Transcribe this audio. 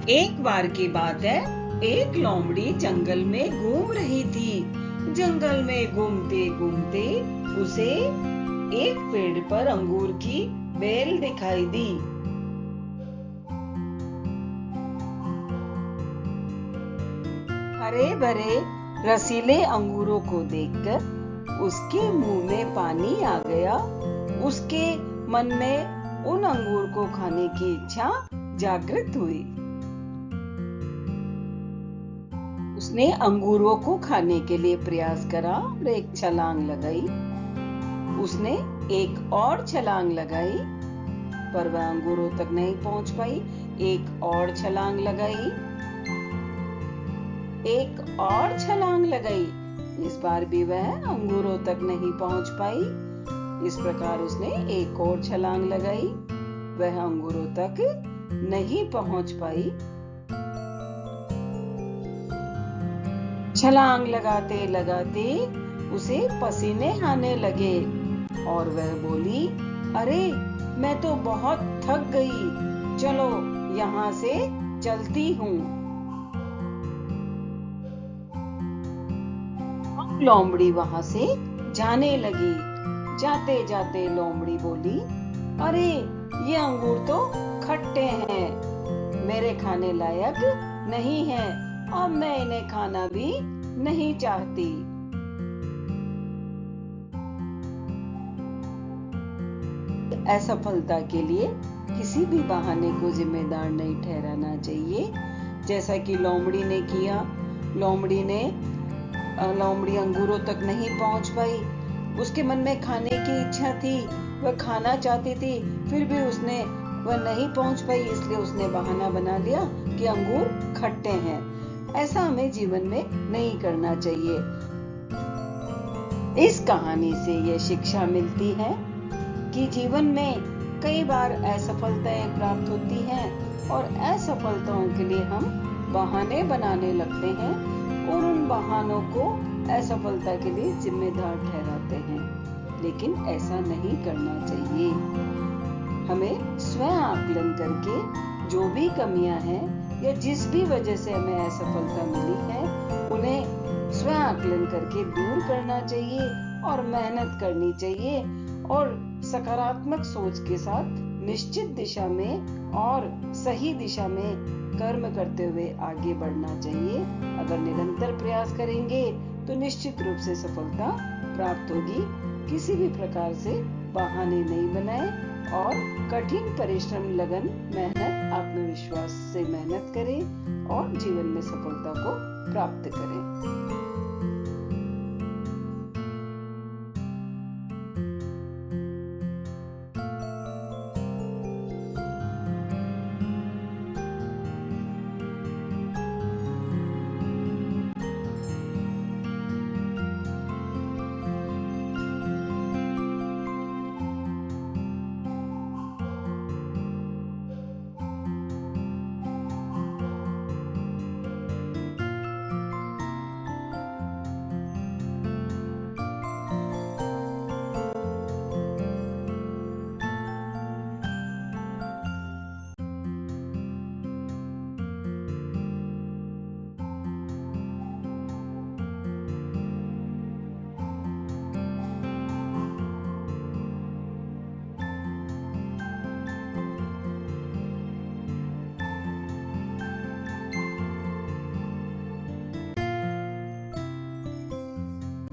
एक बार की बात है, एक लोमड़ी जंगल में घूम रही थी। जंगल में घूमते घूमते उसे एक पेड़ पर अंगूर की बेल दिखाई दी। हरे भरे रसीले अंगूरों को देखकर उसके मुंह में पानी आ गया। उसके मन में उन अंगूर को खाने की इच्छा जागृत हुई। उसने अंगूरों को खाने के लिए प्रयास करा और एक छलांग लगाई। उसने एक और छलांग लगाई, पर वह अंगूरों तक नहीं पहुंच पाई। एक और छलांग लगाई, एक और छलांग लगाई। इस बार भी वह अंगूरों तक नहीं पहुंच पाई। इस प्रकार उसने एक और छलांग लगाई, वह अंगूरों तक नहीं पहुंच पाई। छलांग लगाते लगाते उसे पसीने आने लगे और वह बोली, अरे मैं तो बहुत थक गई, चलो यहाँ से चलती हूँ। लोमड़ी वहां से जाने लगी। जाते जाते लोमड़ी बोली, अरे ये अंगूर तो खट्टे हैं, मेरे खाने लायक नहीं हैं, और मैं इन्हें खाना भी नहीं चाहती। असफलता के लिए किसी भी बहाने को जिम्मेदार नहीं ठहराना चाहिए, जैसा कि लोमड़ी ने किया। लोमड़ी अंगूरों तक नहीं पहुंच पाई। उसके मन में खाने की इच्छा थी, वह खाना चाहती थी, फिर भी वह नहीं पहुंच पाई, इसलिए उसने बहाना बना लिया कि अंगूर खट्टे हैं। ऐसा हमें जीवन में नहीं करना चाहिए। इस कहानी से यह शिक्षा मिलती है कि जीवन में कई बार असफलताएं प्राप्त होती हैं और असफलताओं के लिए हम बहाने बनाने लगते हैं और उन बहानों को असफलता के लिए जिम्मेदार ठहराते हैं, लेकिन ऐसा नहीं करना चाहिए। हमें स्वयं आकलन करके जो भी कमियां हैं या जिस भी वजह से हमें असफलता मिली है, उन्हें स्वयं आकलन करके दूर करना चाहिए और मेहनत करनी चाहिए और सकारात्मक सोच के साथ निश्चित दिशा में और सही दिशा में कर्म करते हुए आगे बढ़ना चाहिए। अगर निरंतर प्रयास करेंगे तो निश्चित रूप से सफलता प्राप्त होगी। किसी भी प्रकार से बहाने नहीं बनाएं और कठिन परिश्रम, लगन, मेहनत, आत्मविश्वास से मेहनत करें और जीवन में सफलता को प्राप्त करें।